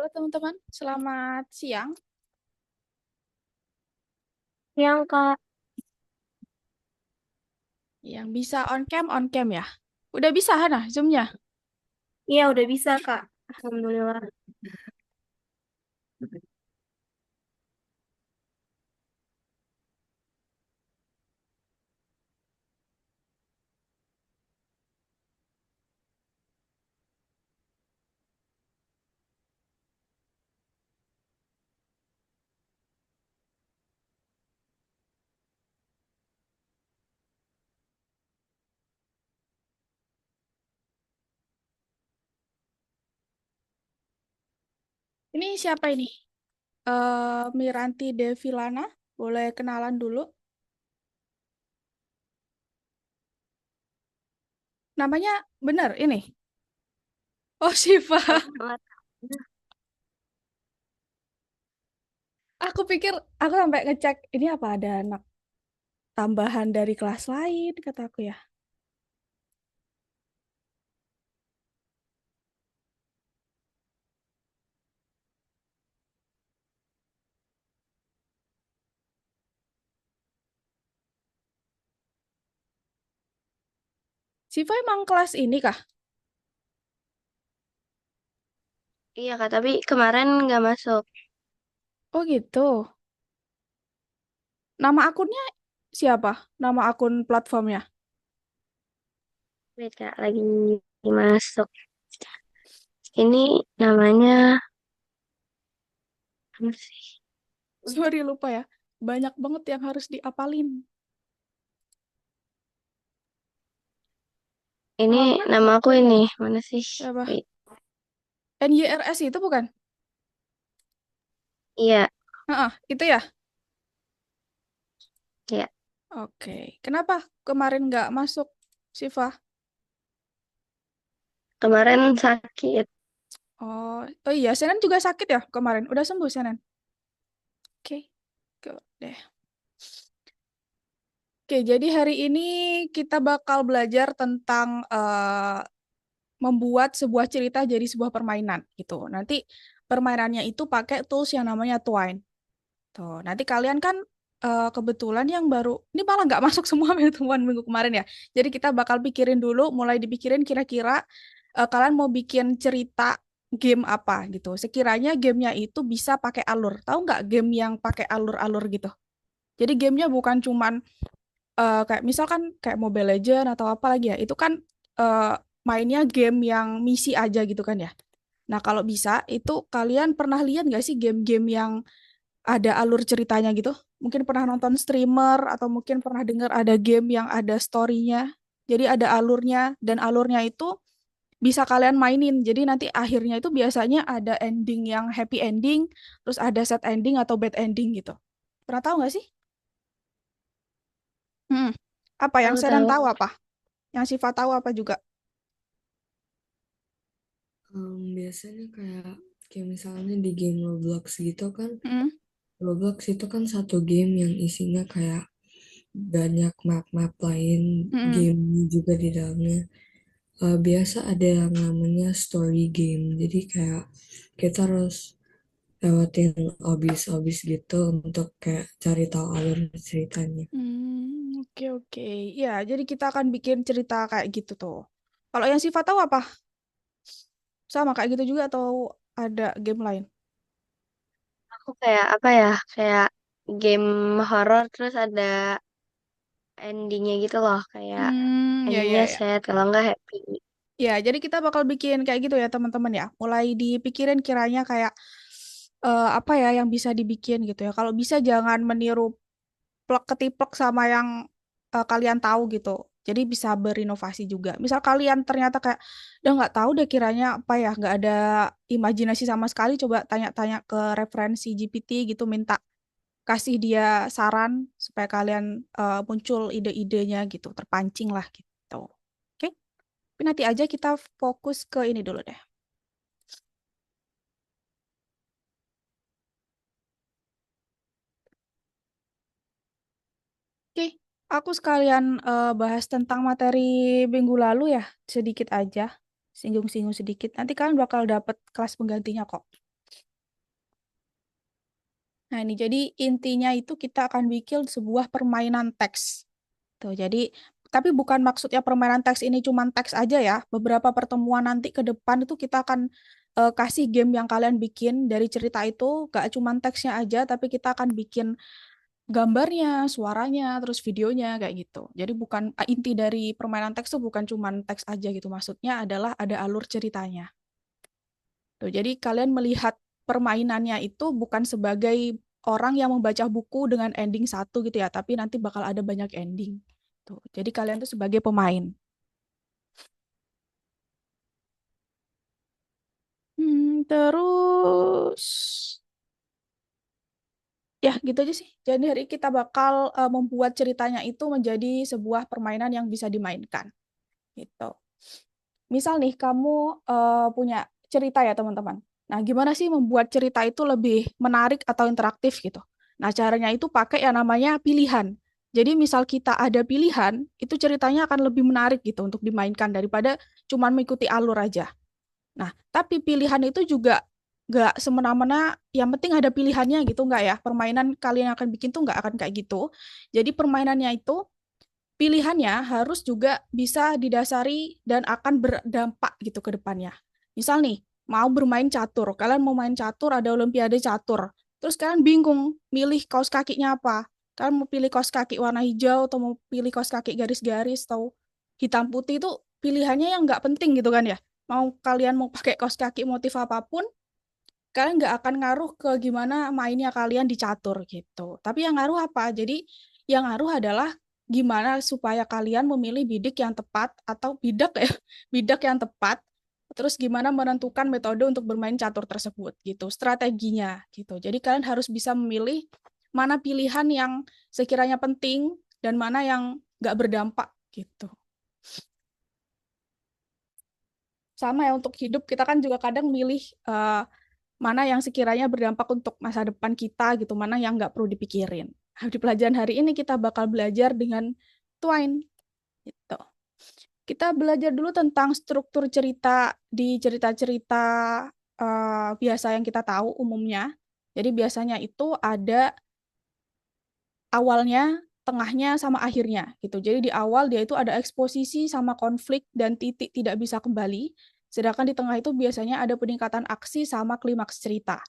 Halo teman-teman, selamat siang. Yang Kak, Yang bisa on cam ya. Udah bisa Hana, Zoom-nya. iya udah bisa Kak. Alhamdulillah. Ini siapa ini? Miranti Devilana. Boleh kenalan dulu. Namanya benar ini. Oh, Shiva. Oh, alat. Aku pikir, aku sampai ngecek, ini apa ada anak tambahan dari kelas lain, kataku ya. Shiva emang kelas ini kah? Iya Kak, tapi kemarin nggak masuk. Oh gitu. Nama akunnya siapa? Nama akun platformnya? Wait Kak, lagi masuk. Ini namanya apa sih? Sorry lupa ya. Banyak banget yang harus diapalin. Ini Apa? nama aku ini mana sih? Apa? Wait, NYRS itu bukan? iya, Itu ya? iya. Oke. Kenapa kemarin nggak masuk, Siva? Kemarin sakit. Oh iya, Senen juga sakit ya kemarin. Udah sembuh, Senen? Oke, good deh. Oke, jadi hari ini kita bakal belajar tentang membuat sebuah cerita jadi sebuah permainan gitu. Nanti permainannya itu pakai tools yang namanya Twine. Tuh, nanti kalian kan kebetulan yang baru, ini malah nggak masuk semua temuan minggu kemarin ya. Jadi kita bakal pikirin dulu, mulai dipikirin kira-kira kalian mau bikin cerita game apa gitu. Sekiranya gamenya itu bisa pakai alur. Tahu nggak game yang pakai alur-alur gitu? Jadi gamenya bukan cuman kayak misalkan kayak Mobile Legends atau apa lagi ya. Itu kan eh, mainnya game yang misi aja gitu kan ya. Nah kalau bisa itu kalian pernah lihat nggak sih game-game yang ada alur ceritanya gitu. Mungkin pernah nonton streamer atau mungkin pernah dengar ada game yang ada story-nya. Jadi ada alurnya dan alurnya itu bisa kalian mainin. Jadi nanti akhirnya itu biasanya ada ending yang happy ending, terus ada sad ending atau bad ending gitu. Pernah tahu nggak sih? Hmm. Apa yang Tahu Senan tahu. tahu apa? Yang Siva tahu apa juga? Biasanya kayak misalnya di game Roblox gitu kan, Hmm. Roblox itu kan satu game yang isinya kayak banyak map-map lain, Hmm. game juga di dalamnya. Biasa ada yang namanya story game, jadi kayak kita harus lewatin obis-obis gitu untuk kayak cari tahu alur ceritanya. Oke oke. Ya, jadi kita akan bikin cerita kayak gitu tuh. Kalau yang Siva tahu apa? Sama kayak gitu juga atau ada game lain? Aku kayak apa ya? Kayak game horor terus ada endingnya gitu loh. Kayak Ya, ya, endingnya ya. sad, kalau nggak happy. Ya, jadi kita bakal bikin kayak gitu ya teman-teman ya. Mulai dipikirin kiranya kayak apa ya yang bisa dibikin gitu ya. Kalau bisa jangan meniru plek ketiplek sama yang kalian tahu gitu. Jadi bisa berinovasi juga. Misal kalian ternyata kayak udah nggak tahu deh kiranya apa ya, nggak ada imajinasi sama sekali. Coba tanya-tanya ke referensi GPT gitu, minta kasih dia saran supaya kalian muncul ide-idenya gitu, terpancing lah gitu. Oke? Tapi nanti aja kita fokus ke ini dulu deh. Oke, aku sekalian bahas tentang materi minggu lalu ya, sedikit aja, singgung-singgung sedikit. Nanti kalian bakal dapet kelas penggantinya kok. Nah, ini jadi intinya itu kita akan bikin sebuah permainan teks. Tuh, jadi tapi bukan maksudnya permainan teks ini cuma teks aja ya. Beberapa pertemuan nanti ke depan itu kita akan kasih game yang kalian bikin dari cerita itu, gak cuma teksnya aja, tapi kita akan bikin gambarnya, suaranya, terus videonya kayak gitu. Jadi bukan inti dari permainan teks itu bukan cuma teks aja gitu. Maksudnya adalah ada alur ceritanya. Tuh, jadi kalian melihat permainannya itu bukan sebagai orang yang membaca buku dengan ending satu gitu ya, tapi nanti bakal ada banyak ending. Tuh, jadi kalian tuh sebagai pemain. Terus ya gitu aja sih. Jadi hari kita bakal membuat ceritanya itu menjadi sebuah permainan yang bisa dimainkan. Gitu. Misal nih kamu punya cerita ya teman-teman. Nah, gimana sih membuat cerita itu lebih menarik atau interaktif gitu? Nah, caranya itu pakai yang namanya pilihan. Jadi misal kita ada pilihan, itu ceritanya akan lebih menarik gitu untuk dimainkan daripada cuma mengikuti alur aja. Nah, tapi pilihan itu juga nggak semena-mena, yang penting ada pilihannya gitu, nggak ya? Permainan kalian yang akan bikin tuh nggak akan kayak gitu. Jadi permainannya itu pilihannya harus juga bisa didasari dan akan berdampak gitu ke depannya. Misal nih, mau bermain catur, kalian mau main catur, ada olimpiade catur. Terus kalian bingung milih kaos kakinya apa. Kalian mau pilih kaos kaki warna hijau atau mau pilih kaos kaki garis-garis atau hitam putih itu pilihannya yang nggak penting gitu kan ya. Mau kalian mau pakai kaos kaki motif apapun, kalian nggak akan ngaruh ke gimana mainnya kalian di catur gitu. Tapi yang ngaruh apa? Jadi yang ngaruh adalah gimana supaya kalian memilih bidik yang tepat atau bidak ya, bidak yang tepat. Terus gimana menentukan metode untuk bermain catur tersebut gitu, strateginya gitu. Jadi kalian harus bisa memilih mana pilihan yang sekiranya penting dan mana yang nggak berdampak gitu. Sama ya untuk hidup kita kan juga kadang milih mana yang sekiranya berdampak untuk masa depan kita gitu, mana yang nggak perlu dipikirin. Nah, di pelajaran hari ini kita bakal belajar dengan Twine gitu. Kita belajar dulu tentang struktur cerita di cerita-cerita biasa yang kita tahu umumnya. Jadi biasanya itu ada awalnya, tengahnya, sama akhirnya gitu. Jadi di awal dia itu ada eksposisi sama konflik dan titik tidak bisa kembali. Sedangkan di tengah itu biasanya ada peningkatan aksi sama klimaks cerita.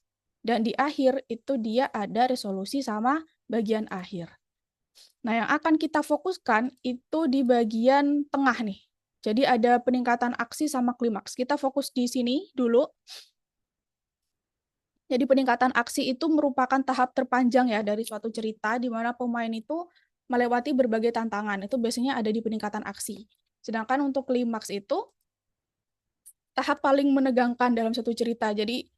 Dan di akhir itu dia ada resolusi sama bagian akhir. Nah, yang akan kita fokuskan itu di bagian tengah nih. Jadi ada peningkatan aksi sama klimaks. Kita fokus di sini dulu. Jadi peningkatan aksi itu merupakan tahap terpanjang ya dari suatu cerita di mana pemain itu melewati berbagai tantangan. Itu biasanya ada di peningkatan aksi. Sedangkan untuk klimaks itu tahap paling menegangkan dalam satu cerita. Jadi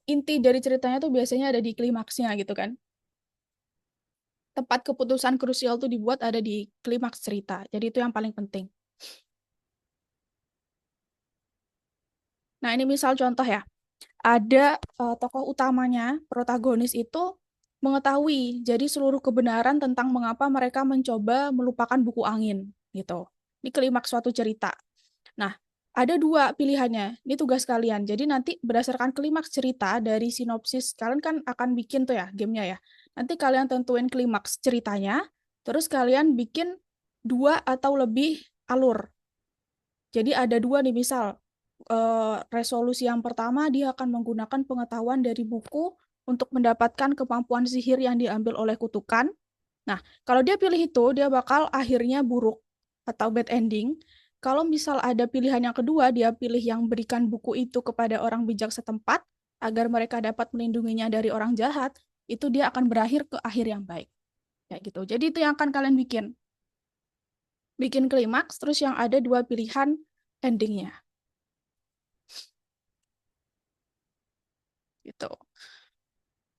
inti dari ceritanya tuh biasanya ada di klimaksnya gitu kan. Tempat keputusan krusial tuh dibuat ada di klimaks cerita. Jadi itu yang paling penting. Nah, ini misal contoh ya. Ada tokoh utamanya, protagonis itu mengetahui jadi seluruh kebenaran tentang mengapa mereka mencoba melupakan buku angin gitu. Ini klimaks suatu cerita. Nah, ada dua pilihannya. Ini tugas kalian. Jadi nanti berdasarkan klimaks cerita dari sinopsis, kalian kan akan bikin tuh ya gamenya ya. Nanti kalian tentuin klimaks ceritanya, terus kalian bikin dua atau lebih alur. Jadi ada dua nih misal resolusi yang pertama dia akan menggunakan pengetahuan dari buku untuk mendapatkan kemampuan sihir yang diambil oleh kutukan. Nah, kalau dia pilih itu, dia bakal akhirnya buruk atau bad ending. Kalau misal ada pilihan yang kedua, dia pilih yang berikan buku itu kepada orang bijak setempat agar mereka dapat melindunginya dari orang jahat, itu dia akan berakhir ke akhir yang baik. Kayak gitu. Jadi itu yang akan kalian bikin. Bikin klimaks, terus yang ada dua pilihan endingnya. Gitu.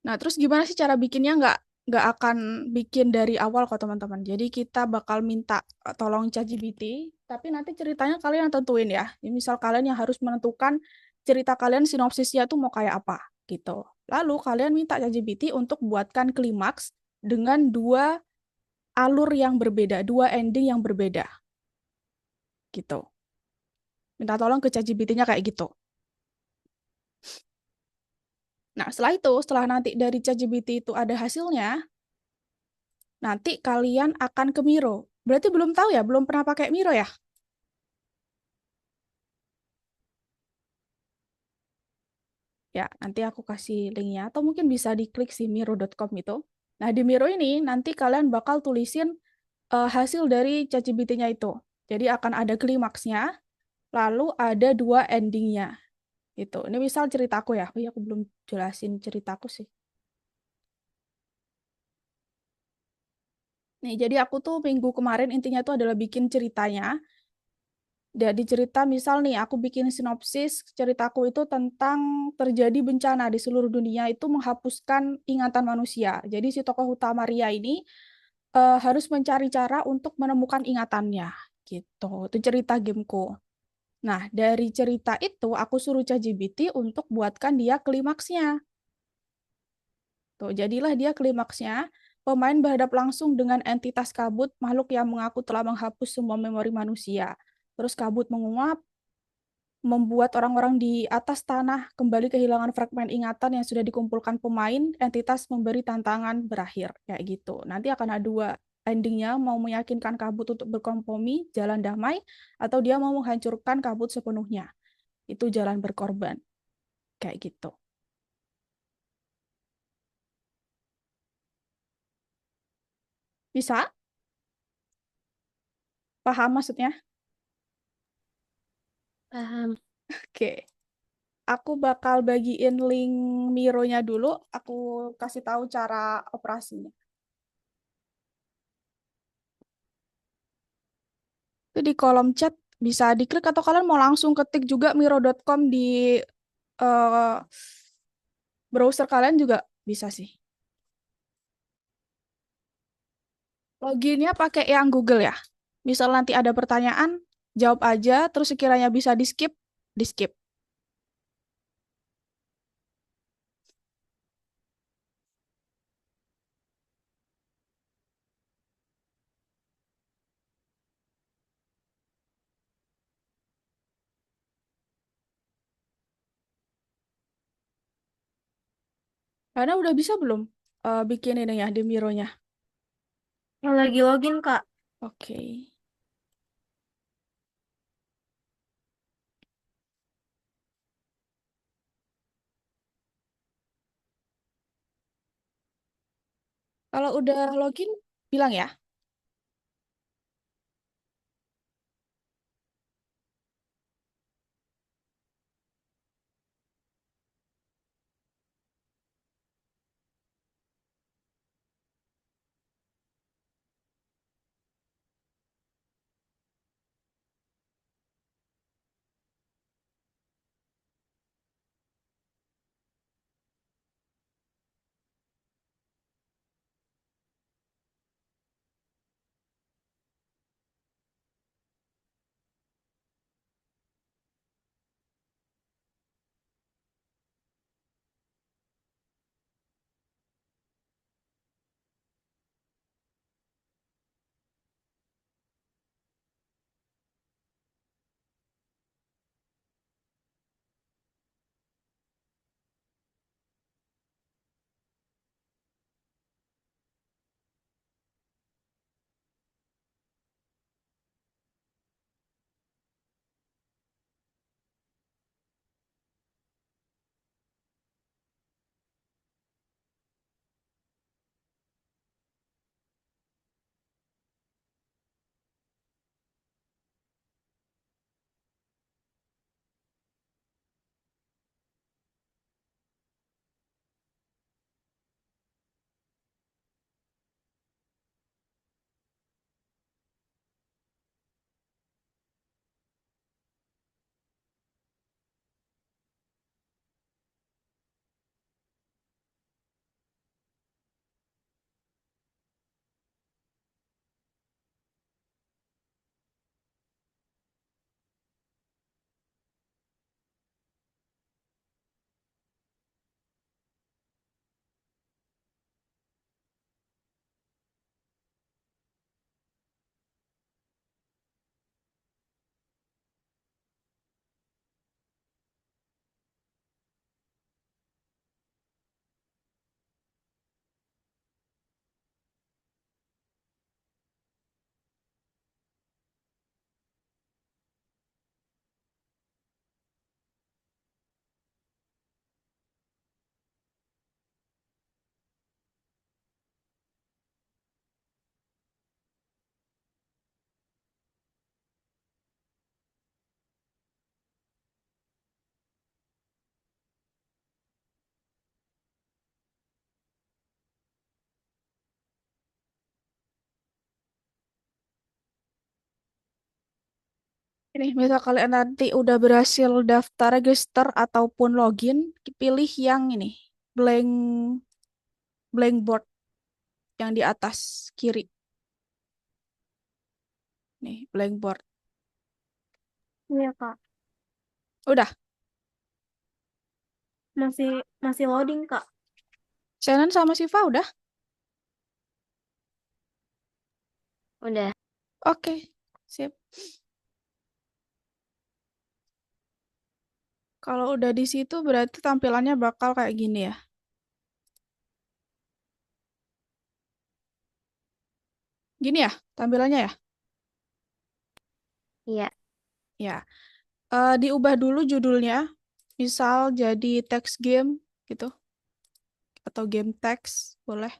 Nah, terus gimana sih cara bikinnya? Nggak akan bikin dari awal kok teman-teman. Jadi kita bakal minta tolong ChatGPT, tapi nanti ceritanya kalian yang tentuin ya. Jadi misal kalian yang harus menentukan cerita kalian sinopsisnya tuh mau kayak apa gitu. Lalu kalian minta ChatGPT untuk buatkan klimaks dengan dua alur yang berbeda, dua ending yang berbeda. Gitu. Minta tolong ke ChatGPT-nya kayak gitu. Nah, setelah nanti dari ChatGPT itu ada hasilnya, nanti kalian akan ke Miro. Berarti belum tahu ya, belum pernah pakai Miro ya? Ya, nanti aku kasih linknya, atau mungkin bisa diklik si miro.com itu. Nah, di Miro ini nanti kalian bakal tulisin hasil dari ChatGPT-nya itu. Jadi akan ada klimaksnya, lalu ada dua endingnya. Itu. Ini misal ceritaku ya. Oh iya, aku belum jelasin ceritaku sih. Nih, jadi aku tuh minggu kemarin intinya itu adalah bikin ceritanya. Jadi cerita misal nih, aku bikin sinopsis ceritaku itu tentang terjadi bencana di seluruh dunia itu menghapuskan ingatan manusia. Jadi si tokoh utama Ria ini harus mencari cara untuk menemukan ingatannya. Gitu. Itu cerita gameku. Nah, dari cerita itu aku suruh ChatGPT untuk buatkan dia klimaksnya. Tuh, jadilah dia klimaksnya. Pemain berhadap langsung dengan entitas kabut, makhluk yang mengaku telah menghapus semua memori manusia. Terus kabut menguap, membuat orang-orang di atas tanah kembali kehilangan fragmen ingatan yang sudah dikumpulkan pemain, entitas memberi tantangan berakhir. Kayak gitu. Nanti akan ada dua endingnya, mau meyakinkan kabut untuk berkompromi, jalan damai, atau dia mau menghancurkan kabut sepenuhnya. Itu jalan berkorban. Kayak gitu. Bisa? Paham maksudnya? Paham. Oke. Aku bakal bagiin link Miro-nya dulu. Aku kasih tahu cara operasinya. Itu di kolom chat bisa diklik atau kalian mau langsung ketik juga miro.com di eh, browser kalian juga bisa sih. Loginnya pakai yang Google ya. Misal nanti ada pertanyaan, jawab aja, terus sekiranya bisa di-skip, di-skip. Karena udah bisa belum bikin ini ya di Miro-nya? Yang lagi login, Kak. Oke. Kalau udah login, bilang ya. Ini, misal kalian nanti udah berhasil daftar, register, ataupun login, pilih yang ini, blank blank board yang di atas kiri. Nih, blank board. Iya, Kak. Udah, Masih masih loading, Kak. Shannon sama Siva udah? Udah. Oke, sip. Kalau udah di situ berarti tampilannya bakal kayak gini ya. Gini ya tampilannya ya? Iya. Ya. Diubah dulu judulnya. Misal jadi text game gitu. Atau game text, boleh.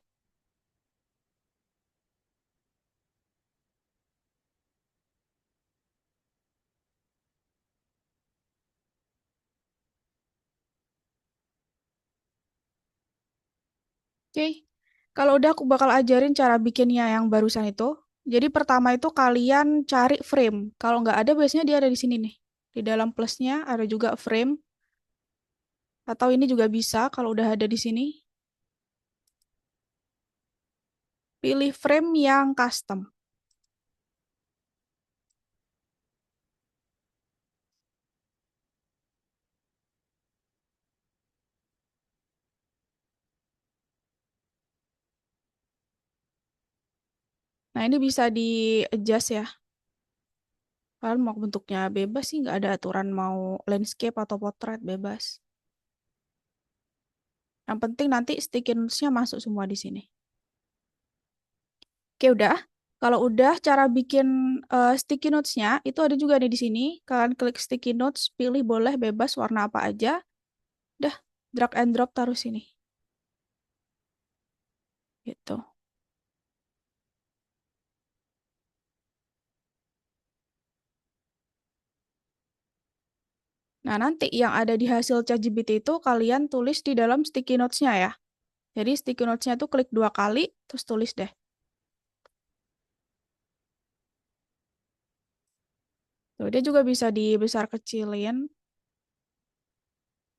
Oke. Kalau udah aku bakal ajarin cara bikinnya yang barusan itu. Jadi pertama itu kalian cari frame. Kalau nggak ada biasanya dia ada di sini nih. Di dalam plusnya ada juga frame. Atau ini juga bisa kalau udah ada di sini. Pilih frame yang custom. Nah ini bisa di-adjust ya. Kalian mau bentuknya bebas sih, nggak ada aturan mau landscape atau portrait bebas. Yang penting nanti sticky notes-nya masuk semua di sini. Oke, udah. Kalau udah, cara bikin sticky notes-nya itu ada juga nih di sini. Kalian klik sticky notes, pilih boleh bebas warna apa aja. Udah, drag and drop taruh sini. Gitu. Nah, nanti yang ada di hasil ChatGPT itu kalian tulis di dalam sticky notes-nya ya. Jadi sticky notes-nya tuh klik 2 kali, terus tulis deh. Tuh, dia juga bisa dibesar kecilin.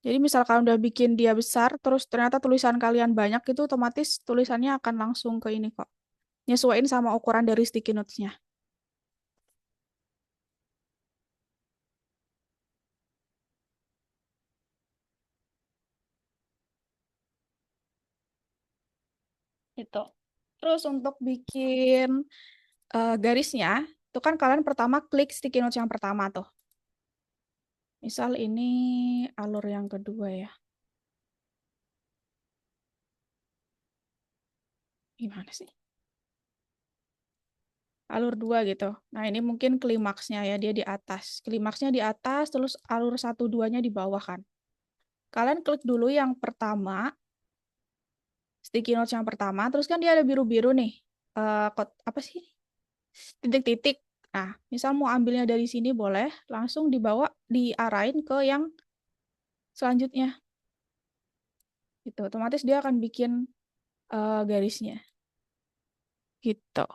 Jadi misalkan udah bikin dia besar, terus ternyata tulisan kalian banyak, itu otomatis tulisannya akan langsung ke ini kok. Nyesuaiin sama ukuran dari sticky notes-nya. Itu. Terus untuk bikin garisnya, itu kan kalian pertama klik sticky notes yang pertama tuh. Misal ini alur yang kedua ya. Gimana sih? Alur 2 gitu. Nah ini mungkin klimaksnya ya, dia di atas. Klimaksnya di atas, terus alur 1-2-nya di bawah kan. Kalian klik dulu yang pertama, sticky notes yang pertama, terus kan dia ada biru-biru nih. Apa sih? Titik-titik. Nah, misal mau ambilnya dari sini boleh, langsung dibawa, diarahin ke yang selanjutnya. Gitu. Otomatis dia akan bikin garisnya. Gitu.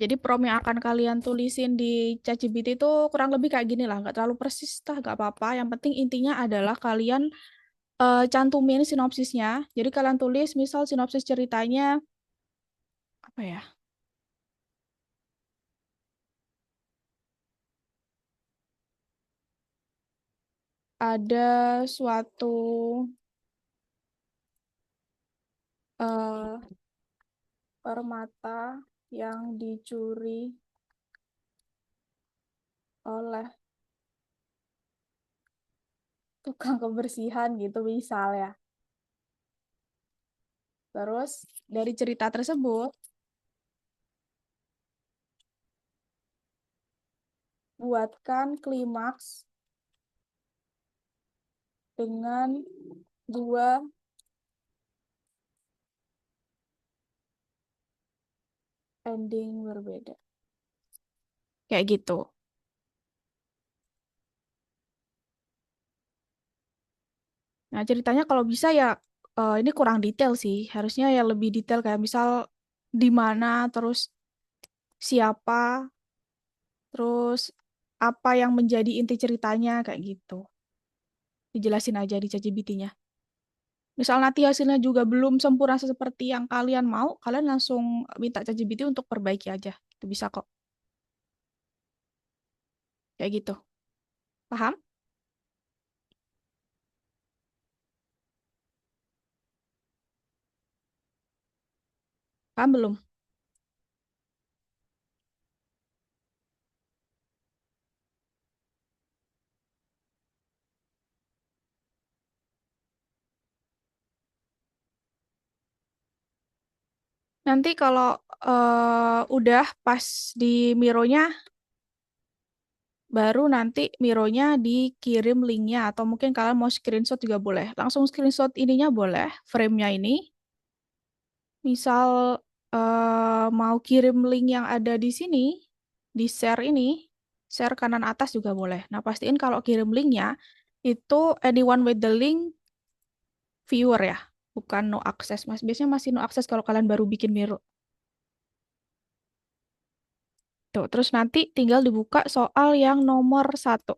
Jadi prompt yang akan kalian tulisin di ChatGPT itu kurang lebih kayak gini lah. Nggak terlalu persis, nggak apa-apa. Yang penting intinya adalah kalian cantumin sinopsisnya. Jadi kalian tulis misal sinopsis ceritanya apa ya? Ada suatu eh, permata yang dicuri oleh tukang kebersihan gitu misal ya. Terus dari cerita tersebut buatkan klimaks dengan dua ending berbeda. Kayak gitu. Nah, ceritanya kalau bisa ya ini kurang detail sih. Harusnya ya lebih detail kayak misal di mana, terus siapa, terus apa yang menjadi inti ceritanya kayak gitu. Dijelasin aja di ChatGPT-nya. Misal nanti hasilnya juga belum sempurna seperti yang kalian mau, kalian langsung minta ChatGPT untuk perbaiki aja. Itu bisa kok. Kayak gitu. Paham? Paham belum? Nanti kalau udah pas di Mironya, baru nanti Mironya dikirim linknya atau mungkin kalian mau screenshot juga boleh. Langsung screenshot ininya boleh, frame-nya ini. Misal mau kirim link yang ada di sini, di share ini, share kanan atas juga boleh. Nah, pastiin kalau kirim linknya itu anyone with the link viewer ya, bukan no access. Mas, biasanya masih no access kalau kalian baru bikin Miro. Tuh, terus nanti tinggal dibuka soal yang nomor satu.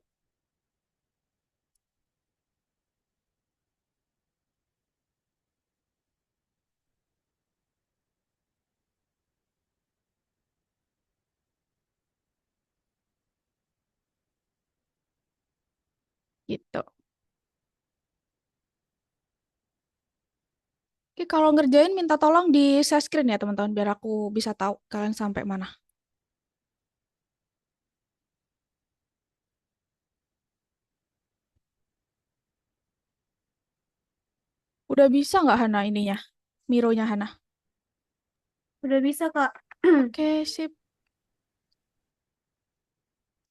Gitu. Oke, kalau ngerjain minta tolong di share screen ya teman-teman, biar aku bisa tahu kalian sampai mana. Udah bisa nggak Hana ininya? Mironya Hana. Udah bisa, Kak. Oke, sip.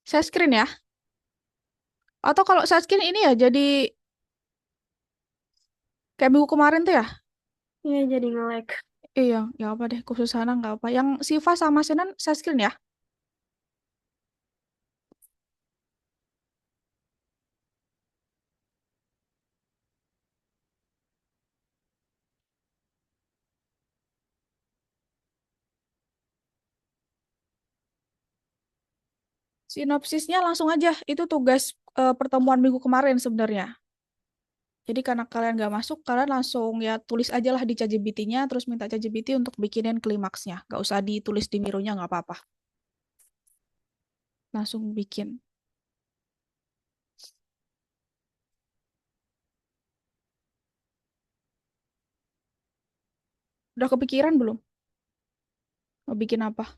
Share screen ya. Atau kalau share screen ini ya jadi kayak minggu kemarin tuh ya. Iya, jadi nge-lag. Iya, ya apa deh, khusus Hana nggak apa. Yang Siva sama Senan share screen ya. Sinopsisnya langsung aja. Itu tugas pertemuan minggu kemarin sebenarnya. Jadi karena kalian nggak masuk, kalian langsung ya tulis aja lah di ChatGPT-nya, terus minta ChatGPT untuk bikinin klimaksnya. Nggak usah ditulis di Miro-nya, nggak apa-apa. Langsung bikin. Udah kepikiran belum? Mau bikin apa?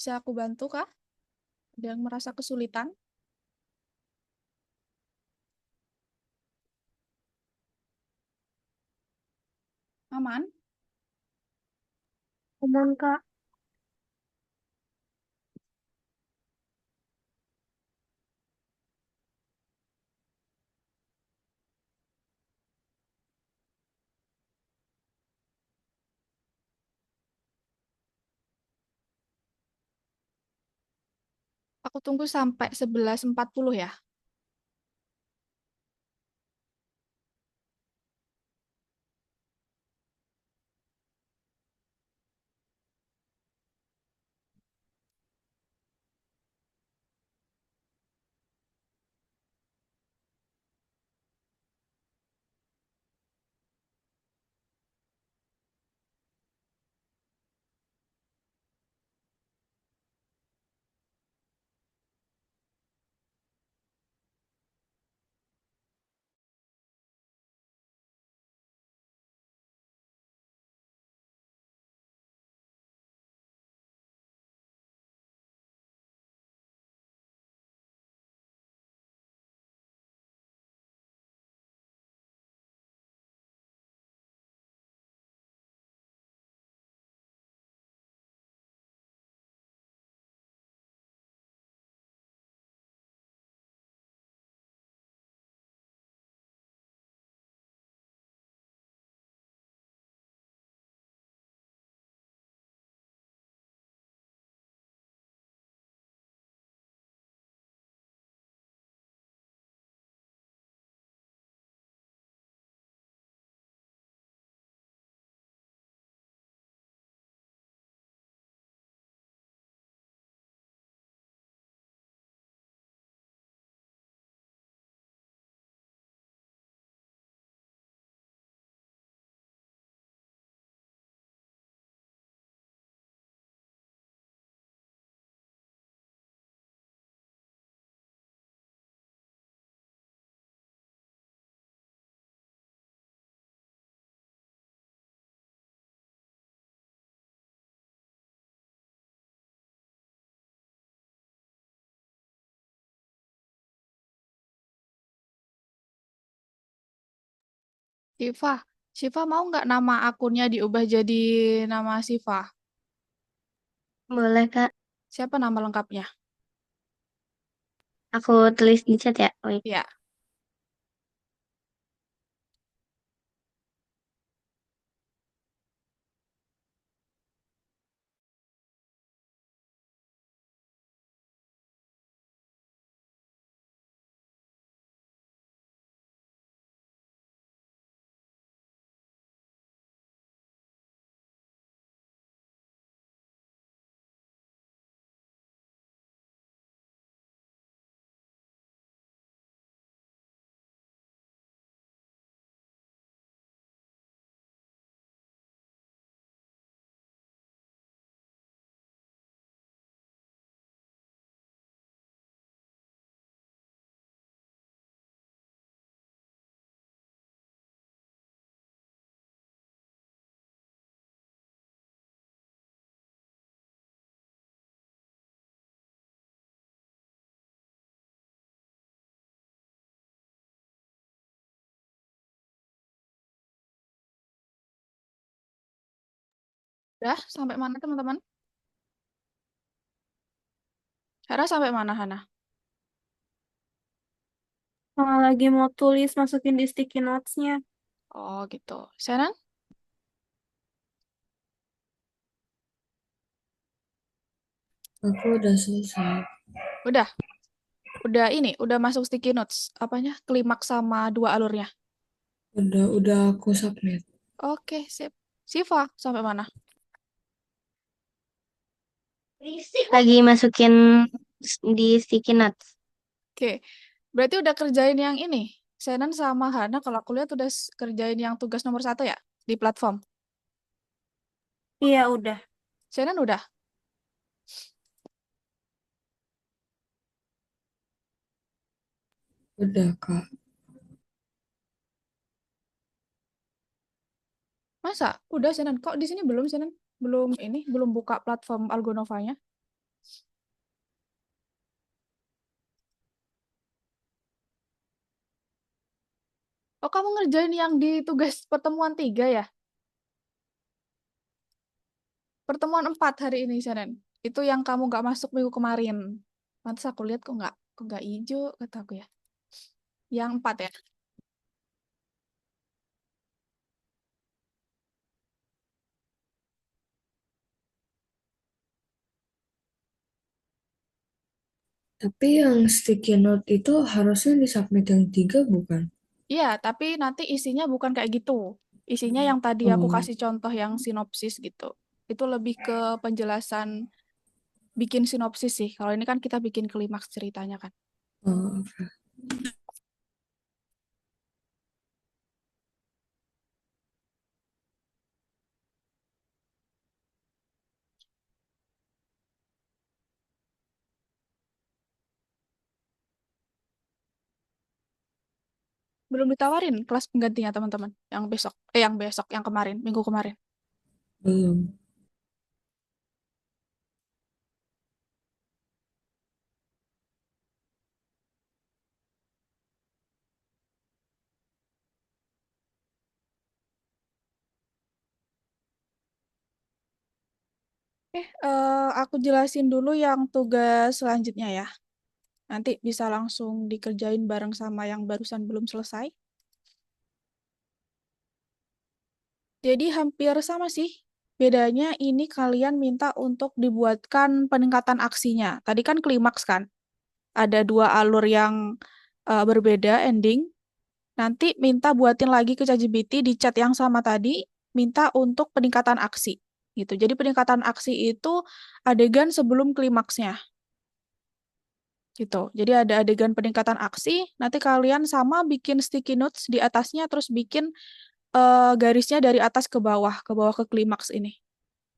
Bisa aku bantu kah? Ada yang merasa kesulitan? Aman? Aman, Kak. Aku tunggu sampai 11.40 ya. Siva, Siva mau nggak nama akunnya diubah jadi nama Siva? Boleh, Kak. Siapa nama lengkapnya? Aku tulis di chat ya. Wait. Ya, udah sampai mana teman-teman? Hera sampai mana, Hana? Lagi mau tulis masukin di sticky notes-nya. Oh gitu. Shannon? Aku udah selesai. Udah, udah masuk sticky notes. Apanya? Klimaks sama dua alurnya. Udah aku submit. Oke, sip. Siva, sampai mana? Lagi masukin di sticky notes. Oke, berarti udah kerjain yang ini. Shannon sama Hana, kalau aku lihat udah kerjain yang tugas nomor 1 ya di platform. Iya, udah. Shannon udah. Udah, Kak. Masa? Udah Shannon. Kok di sini belum Shannon? Belum buka platform Algonovanya? Oh, kamu ngerjain yang di tugas pertemuan 3 ya? Pertemuan 4 hari ini, Sharon. Itu yang kamu nggak masuk minggu kemarin. Pantes aku lihat kok nggak hijau, kata aku ya. Yang 4 ya? Tapi yang sticky note itu harusnya disubmit yang 3 bukan? Iya, tapi nanti isinya bukan kayak gitu. Isinya yang tadi aku Oh, kasih contoh yang sinopsis gitu. Itu lebih ke penjelasan bikin sinopsis sih. Kalau ini kan kita bikin klimaks ceritanya kan. oh. Belum ditawarin kelas penggantinya teman-teman. Yang kemarin, minggu kemarin. Belum. Aku jelasin dulu yang tugas selanjutnya ya. Nanti bisa langsung dikerjain bareng sama yang barusan belum selesai. Jadi hampir sama sih. Bedanya ini kalian minta untuk dibuatkan peningkatan aksinya. Tadi kan klimaks kan. Ada 2 alur yang berbeda ending. Nanti minta buatin lagi ke ChatGPT di chat yang sama tadi, minta untuk peningkatan aksi. Gitu. Jadi peningkatan aksi itu adegan sebelum klimaksnya. Gitu. Jadi ada adegan peningkatan aksi, nanti kalian sama bikin sticky notes di atasnya, terus bikin garisnya dari atas ke bawah ke klimaks ini.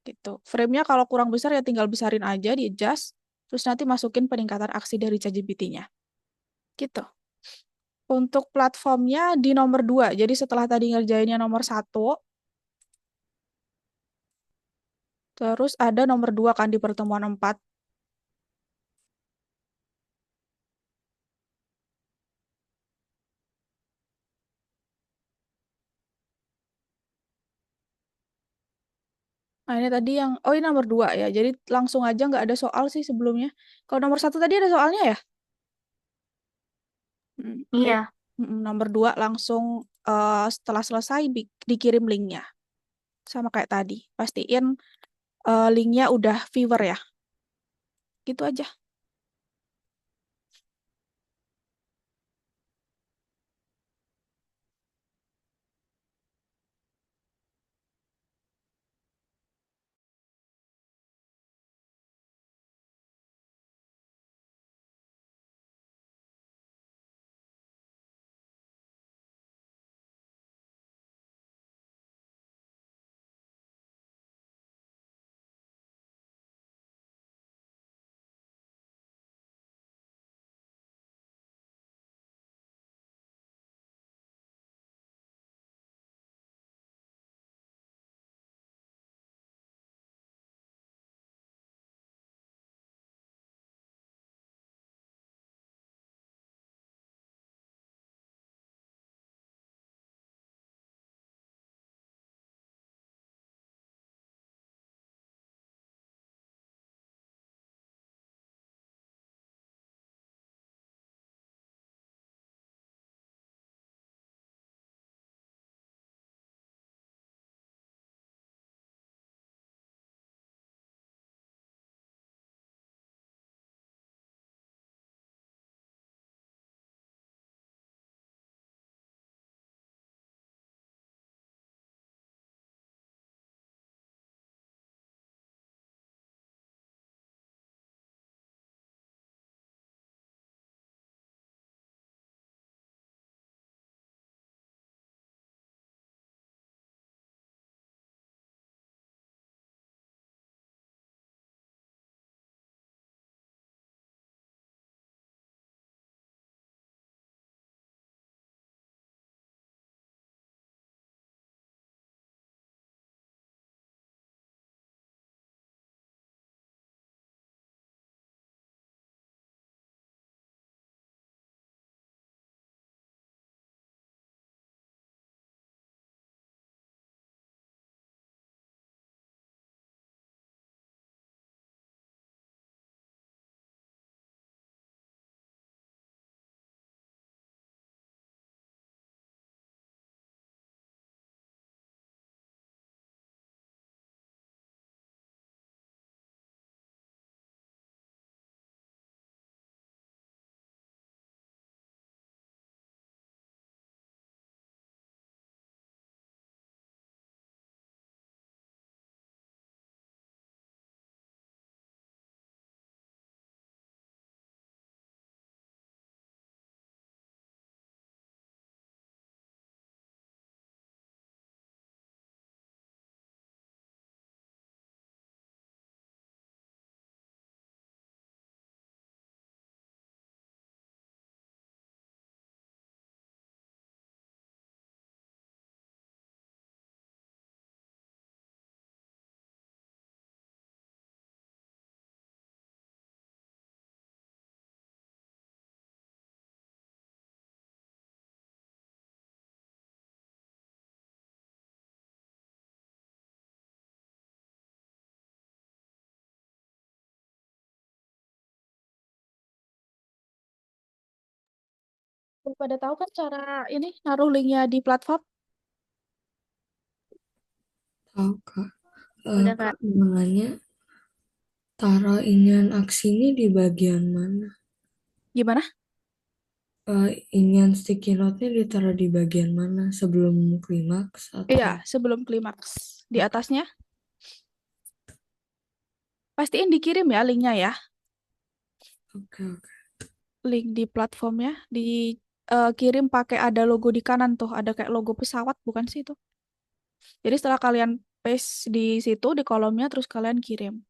Gitu. Frame-nya kalau kurang besar ya tinggal besarin aja, di adjust, terus nanti masukin peningkatan aksi dari ChatGPT-nya. Gitu. Untuk platformnya di nomor 2, jadi setelah tadi ngerjainnya nomor 1, terus ada nomor 2 kan di pertemuan 4. Nah, ini tadi yang, oh ini nomor 2 ya, jadi langsung aja nggak ada soal sih sebelumnya. Kalau nomor 1 tadi ada soalnya ya? Oke. Iya. Nomor 2 langsung setelah selesai dikirim linknya. Sama kayak tadi. Pastiin linknya udah viewer ya. Gitu aja. Pada tahu kan cara ini naruh linknya di platform? Tahu Kak. Udah Kak Kak. mau nanya, taruh inian aksinya di bagian mana? Gimana? Inian sticky note-nya ditaruh di bagian mana? Sebelum klimaks Iya, atau? sebelum klimaks. Di Oke, atasnya. Pastiin dikirim ya linknya ya. oke, oke. Link di platformnya. Dikirim pakai ada logo di kanan tuh. Ada kayak logo pesawat, bukan sih itu? Jadi setelah kalian paste di situ, di kolomnya, terus kalian kirim.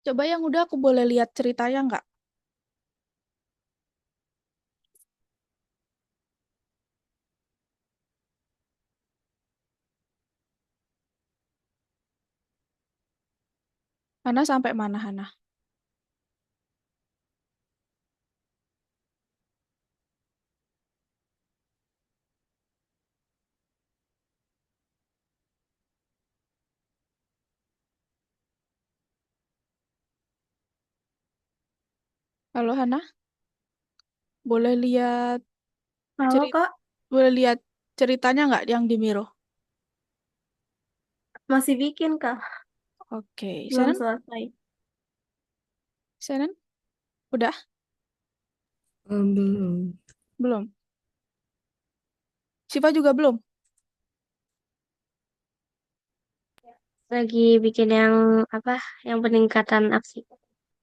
Coba yang udah aku boleh lihat ceritanya nggak? Hana sampai mana, Hana? Halo, Hana? Boleh lihat Halo cerit Kak, boleh lihat ceritanya nggak yang di Miro? masih bikin Kak, Oke, belum Shannon? selesai. Shannon? Udah? Belum. Belum? Siva juga belum? Lagi bikin yang apa? Yang peningkatan aksi.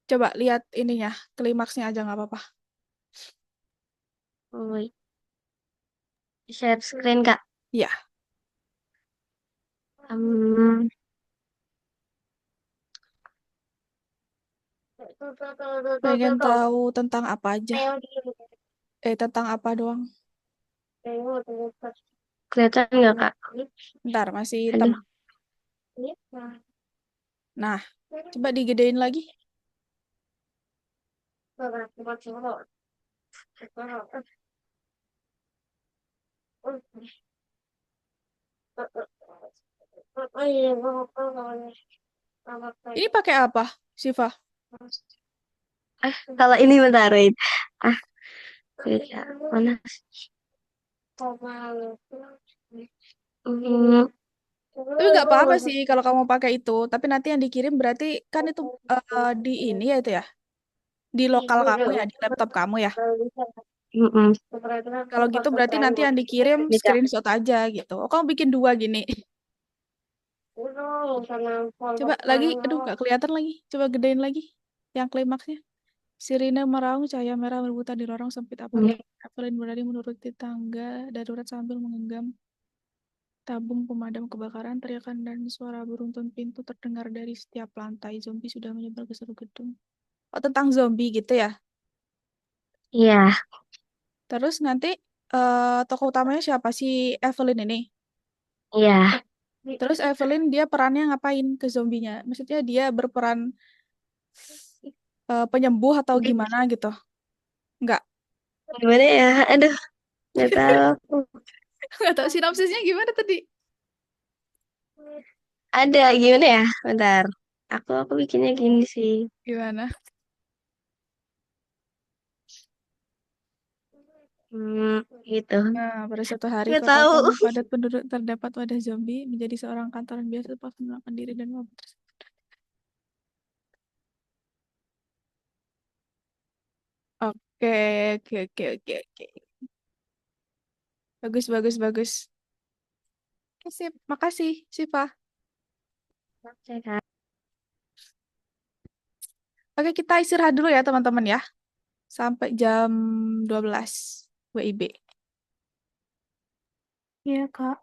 Coba lihat ininya, klimaksnya aja nggak apa-apa. Oh, wait. Share screen Kak. Ya, Hmm. pengen tahu tentang apa aja. Tentang apa doang? Kelihatan nggak Kak? Ntar, masih hitam. Aduh. Nah, coba digedein lagi. Ini pakai apa, Siva? Kalau ini bentar, wait. Ah, beda. Mana? Hmm, Tapi nggak apa-apa sih kalau kamu pakai itu. Tapi nanti yang dikirim berarti kan itu di ini ya itu ya, di lokal kamu ya, di laptop kamu ya. mm-mm. Kalau gitu berarti nanti yang dikirim Nih, Kak. screenshot aja gitu. Oh, kamu bikin dua gini. Coba lagi, aduh nggak kelihatan lagi. Coba gedein lagi yang klimaksnya. Sirine meraung, cahaya merah berbuta di lorong sempit Hmm. apartemen. Evelyn berlari menuruti tangga darurat sambil menggenggam tabung pemadam kebakaran. Teriakan dan suara beruntun pintu terdengar dari setiap lantai. Zombie sudah menyebar ke seluruh gedung. Oh, tentang zombie gitu ya. Iya, Terus nanti tokoh utamanya siapa sih Evelyn ini? iya. Terus Evelyn dia perannya ngapain ke zombinya? Maksudnya dia berperan penyembuh atau gimana gitu? Enggak. Gimana ya? Aduh, nggak tahu aku. Enggak tahu sinopsisnya gimana tadi? Ada gimana ya? Bentar. Aku bikinnya gini sih. Gimana? Gitu. Nah, pada suatu hari Nggak kota tahu. penuh padat penduduk terdapat wadah zombie menjadi seorang kantoran biasa pas menyelamatkan diri dan mobil tersebut. Oke, oke, oke, oke, oke. Bagus, bagus, bagus. Oke, sip. Makasih, Siva. Oke, Kak. Oke, kita istirahat dulu ya, teman-teman ya. Sampai jam 12 WIB. Iya, Kak.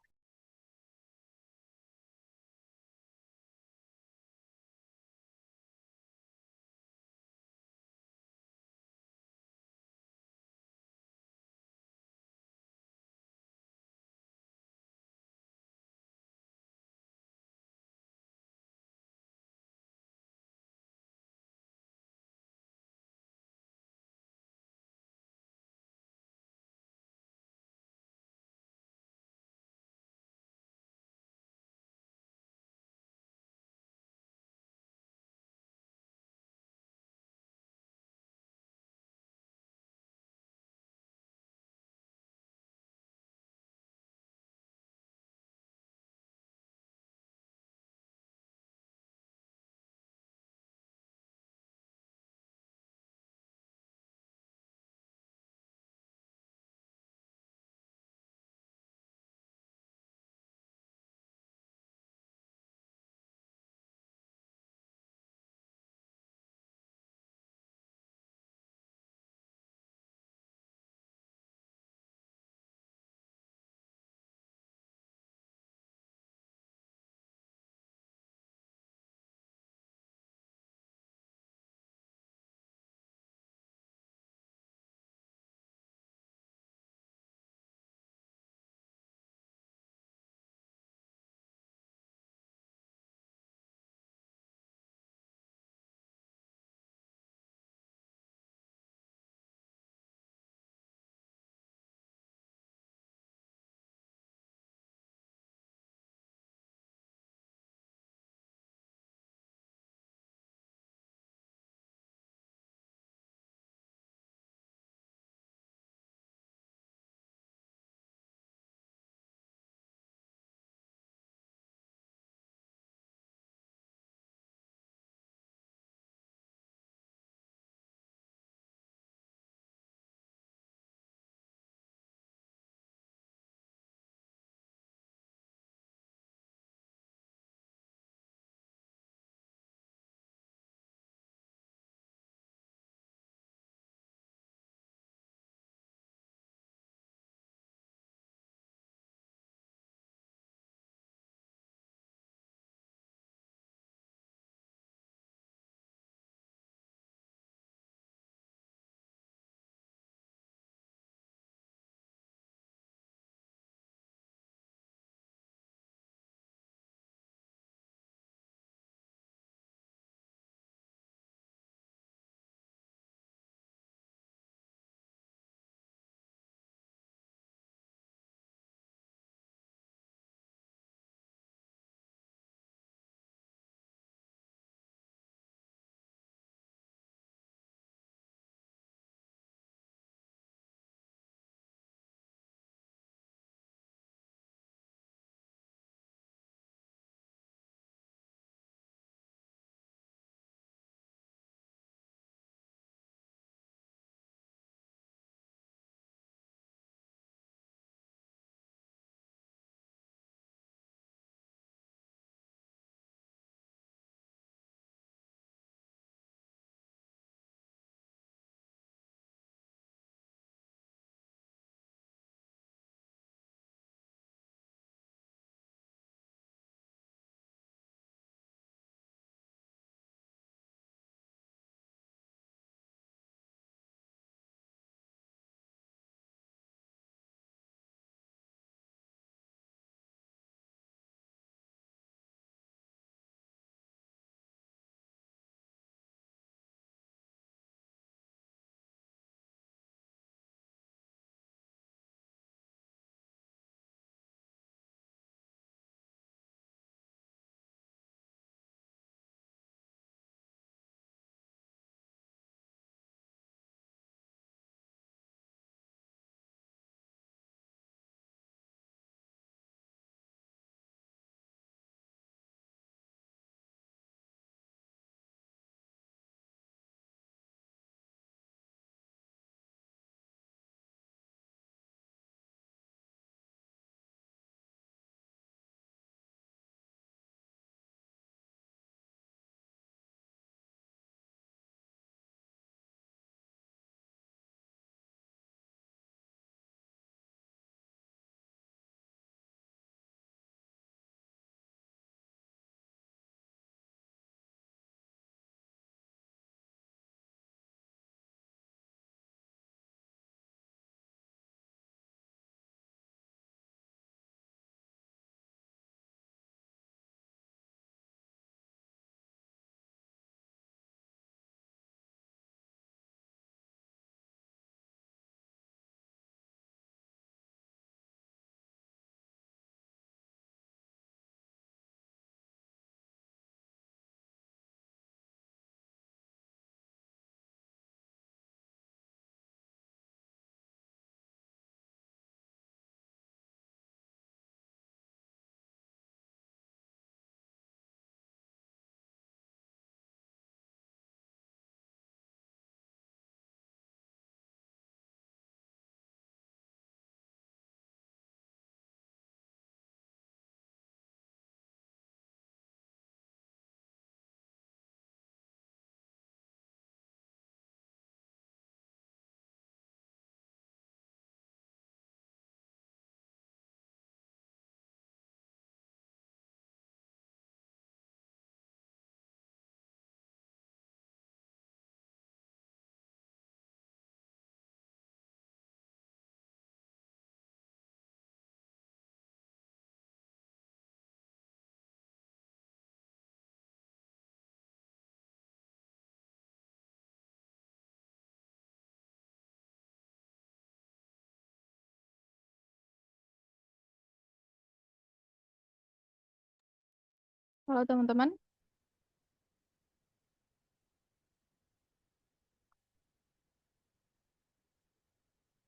Halo teman-teman,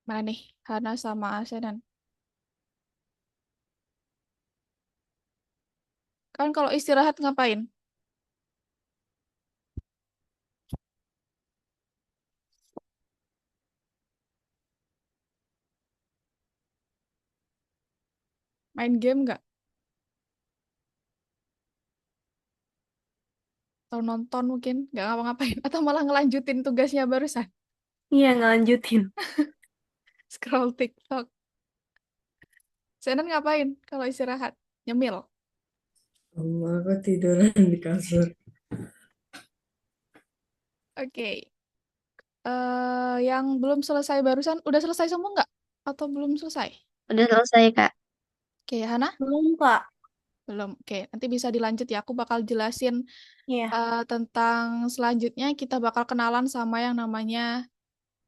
mana nih Hana sama Asenan? Kan kalau istirahat ngapain? Main game nggak? Atau nonton mungkin? Nggak ngapa-ngapain? Atau malah ngelanjutin tugasnya barusan? Iya, ngelanjutin. Scroll TikTok. Senan ngapain kalau istirahat? Nyemil. Aku tiduran di kasur. Oke. Yang belum selesai barusan, udah selesai semua nggak? Atau belum selesai? Udah selesai, Kak. Oke, Hana? Belum, Kak. Belum. Oke, nanti bisa dilanjut ya. Aku bakal jelasin Iya. tentang selanjutnya. Kita bakal kenalan sama yang namanya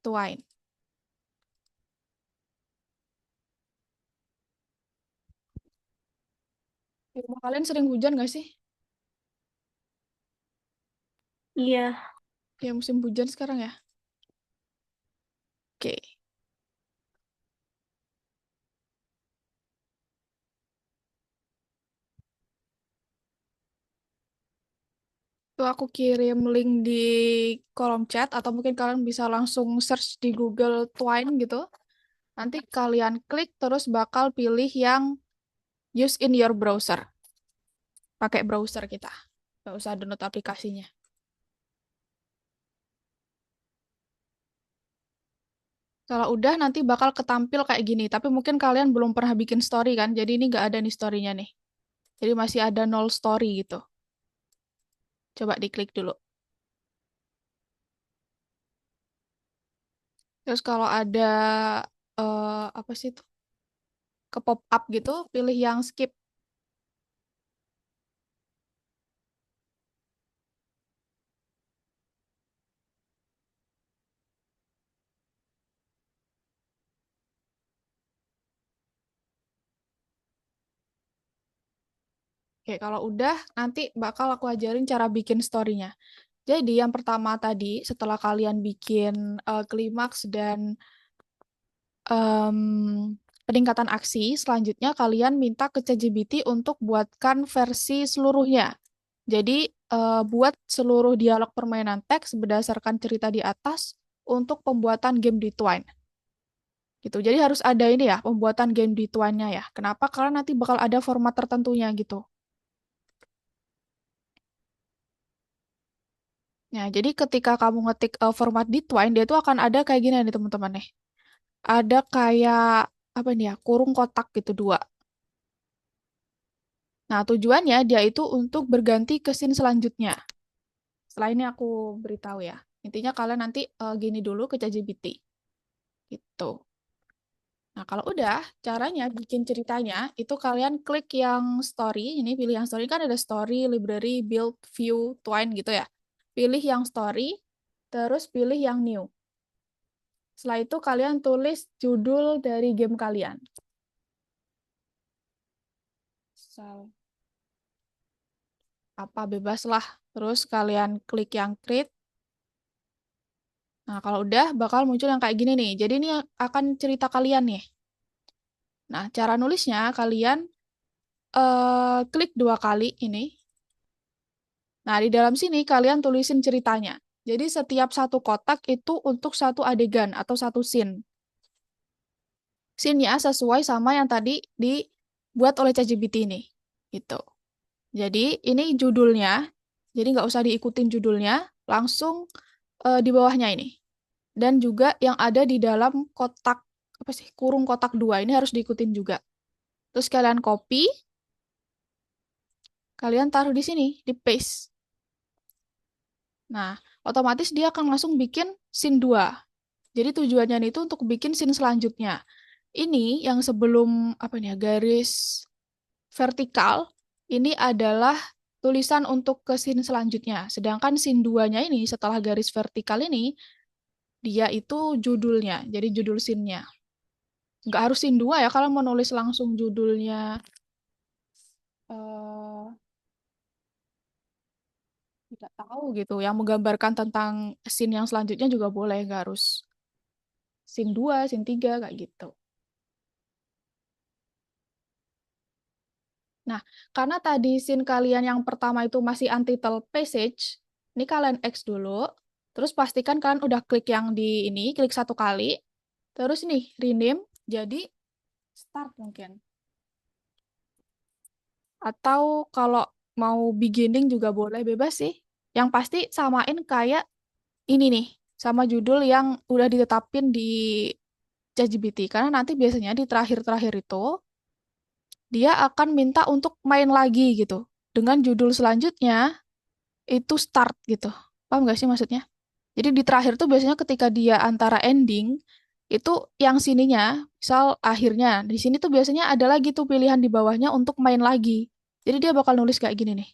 Twine. Di rumah kalian sering hujan nggak sih? Iya. Ya musim hujan sekarang ya. Oke. Tuh aku kirim link di kolom chat atau mungkin kalian bisa langsung search di Google Twine gitu. Nanti kalian klik terus bakal pilih yang use in your browser. Pakai browser kita. Nggak usah download aplikasinya. Kalau udah nanti bakal ketampil kayak gini. Tapi mungkin kalian belum pernah bikin story kan. Jadi ini nggak ada nih story-nya nih. Jadi masih ada 0 story gitu. Coba diklik dulu. Terus kalau ada apa sih itu? Ke pop up gitu, pilih yang skip. Oke, kalau udah nanti bakal aku ajarin cara bikin story-nya. Jadi yang pertama tadi setelah kalian bikin klimaks dan em, peningkatan aksi, selanjutnya kalian minta ke ChatGPT untuk buatkan versi seluruhnya. Jadi buat seluruh dialog permainan teks berdasarkan cerita di atas untuk pembuatan game di Twine. Gitu. Jadi harus ada ini ya, pembuatan game di Twine-nya ya. Kenapa? Karena nanti bakal ada format tertentunya gitu. Nah, jadi ketika kamu ngetik format di Twine, dia itu akan ada kayak gini nih teman-teman nih. Ada kayak apa nih ya, kurung kotak gitu dua. Nah, tujuannya dia itu untuk berganti ke scene selanjutnya. Setelah ini aku beritahu ya. Intinya kalian nanti gini dulu ke ChatGPT. Gitu. Nah, kalau udah, caranya bikin ceritanya, itu kalian klik yang story, ini pilih yang story, kan ada story, library, build, view, twine gitu ya. Pilih yang story, terus pilih yang new. Setelah itu kalian tulis judul dari game kalian. Misal apa bebas lah. Terus kalian klik yang create. Nah, kalau udah bakal muncul yang kayak gini nih. Jadi ini akan cerita kalian nih. Nah, cara nulisnya kalian klik dua kali ini. Nah, di dalam sini kalian tulisin ceritanya. Jadi setiap satu kotak itu untuk satu adegan atau satu scene. Scene-nya sesuai sama yang tadi dibuat oleh ChatGPT ini. Gitu. Jadi ini judulnya. Jadi nggak usah diikutin judulnya. Langsung di bawahnya ini. Dan juga yang ada di dalam kotak, apa sih, kurung kotak dua. Ini harus diikutin juga. Terus kalian copy. Kalian taruh di sini. Di paste. Nah, otomatis dia akan langsung bikin scene 2. Jadi tujuannya itu untuk bikin scene selanjutnya. Ini yang sebelum apa nih ya, garis vertikal, ini adalah tulisan untuk ke scene selanjutnya. Sedangkan scene 2-nya ini setelah garis vertikal ini, dia itu judulnya. Jadi judul scene-nya. Nggak harus scene 2 ya, kalau mau nulis langsung judulnya eh, tidak tahu gitu, yang menggambarkan tentang scene yang selanjutnya juga boleh, nggak harus scene 2, scene 3 kayak gitu. Nah, karena tadi scene kalian yang pertama itu masih untitled passage, ini kalian X dulu, terus pastikan kalian udah klik yang di ini, klik 1 kali, terus nih rename jadi start mungkin. Atau kalau mau beginning juga boleh, bebas sih. Yang pasti samain kayak ini nih, sama judul yang udah ditetapin di ChatGPT. Karena nanti biasanya di terakhir-terakhir itu, dia akan minta untuk main lagi gitu. Dengan judul selanjutnya, itu start gitu. Paham gak sih maksudnya? Jadi di terakhir tuh biasanya ketika dia antara ending, itu yang sininya, misal akhirnya, di sini tuh biasanya ada lagi tuh pilihan di bawahnya untuk main lagi. Jadi dia bakal nulis kayak gini nih.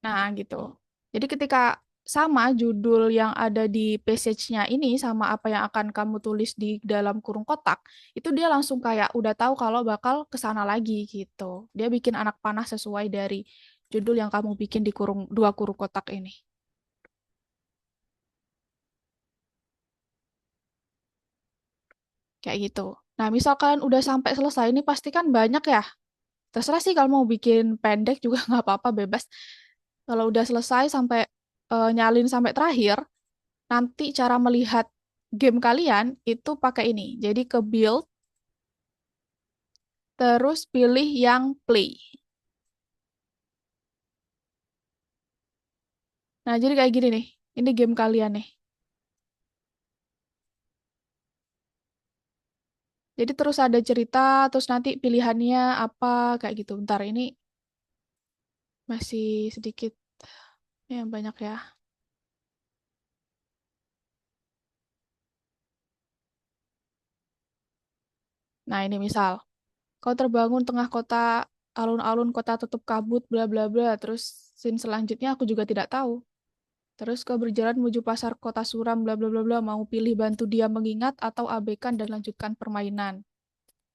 Nah, gitu. Jadi ketika sama judul yang ada di passage-nya ini sama apa yang akan kamu tulis di dalam kurung kotak, itu dia langsung kayak udah tahu kalau bakal ke sana lagi gitu. Dia bikin anak panah sesuai dari judul yang kamu bikin di dua kurung kotak ini. Kayak gitu. Nah, misalkan udah sampai selesai ini pasti kan banyak ya. Terserah sih kalau mau bikin pendek juga nggak apa-apa, bebas. Kalau udah selesai sampai nyalin sampai terakhir, nanti cara melihat game kalian itu pakai ini. Jadi ke build, terus pilih yang play. Nah, jadi kayak gini nih. Ini game kalian nih. Jadi terus ada cerita, terus nanti pilihannya apa, kayak gitu. Bentar, ini masih sedikit ya banyak ya. Nah, ini misal. Kau terbangun tengah kota, alun-alun kota tutup kabut, bla bla bla. Terus scene selanjutnya aku juga tidak tahu. Terus kau berjalan menuju pasar kota suram, bla bla bla bla. Mau pilih bantu dia mengingat atau abaikan dan lanjutkan permainan.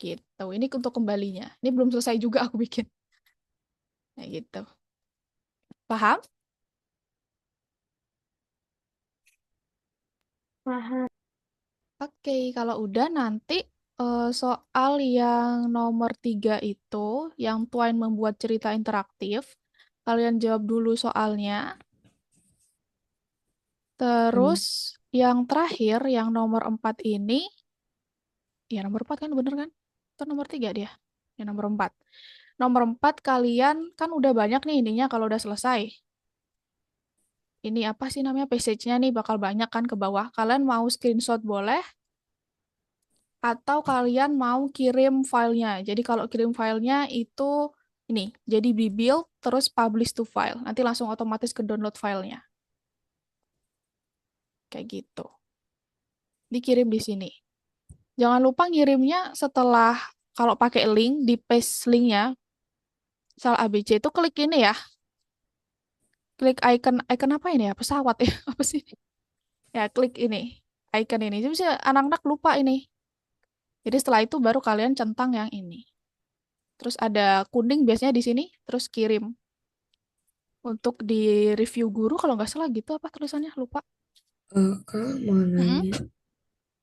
Gitu. Ini untuk kembalinya. Ini belum selesai juga aku bikin. Nah, gitu. Paham? Paham. Oke, kalau udah nanti soal yang nomor 3 itu, yang Twine membuat cerita interaktif, kalian jawab dulu soalnya. Terus yang terakhir, yang nomor 4 ini, ya nomor 4 kan bener kan? Atau nomor 3 dia? Ya nomor 4. Nomor 4 kalian kan udah banyak nih ininya kalau udah selesai. Ini apa sih namanya? Passage-nya nih bakal banyak kan ke bawah. Kalian mau screenshot boleh, atau kalian mau kirim filenya. Jadi kalau kirim filenya itu ini, jadi build terus publish to file. Nanti langsung otomatis ke download filenya. Kayak gitu. Dikirim di sini. Jangan lupa ngirimnya setelah kalau pakai link, di paste linknya, misal ABC itu klik ini ya. Klik icon apa ini ya? Pesawat ya? Apa sih? Ya, klik ini. Icon ini. Jadi anak-anak lupa ini. Jadi setelah itu baru kalian centang yang ini. Terus ada kuning biasanya di sini, terus kirim. Untuk di review guru kalau nggak salah gitu apa tulisannya, lupa. Kak mau Mm-mm. nanya,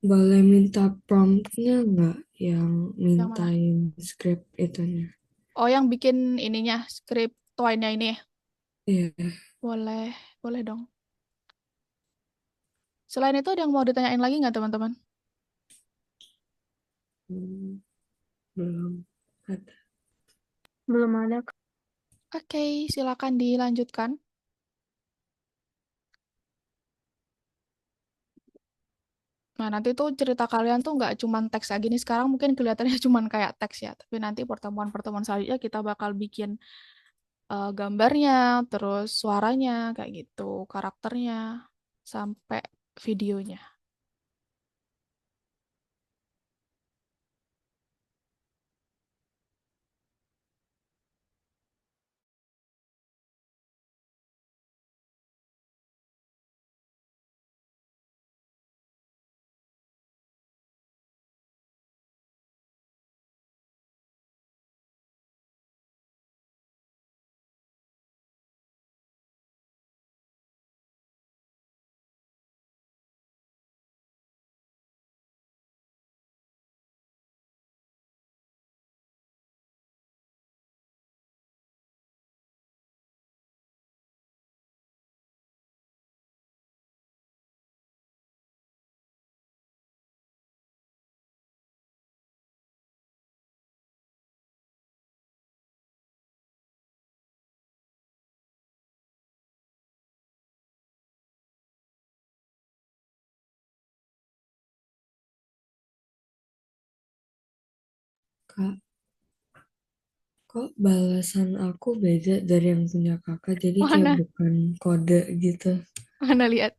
boleh minta promptnya nggak yang Yang mana? mintain script itunya? Oh, yang bikin ininya, script Twine-nya ini ya? Iya, Boleh, boleh dong. Selain itu ada yang mau ditanyain lagi nggak teman-teman? hmm, belum ada. Belum ada. Oke, silakan dilanjutkan. Nah, nanti tuh cerita kalian tuh nggak cuman teks aja nih. Sekarang mungkin kelihatannya cuman kayak teks ya. Tapi nanti pertemuan-pertemuan selanjutnya kita bakal bikin gambarnya, terus suaranya, kayak gitu, karakternya, sampai videonya. Kak, kok balasan aku beda dari yang punya kakak, jadi kayak Mana? bukan kode gitu. Mana lihat?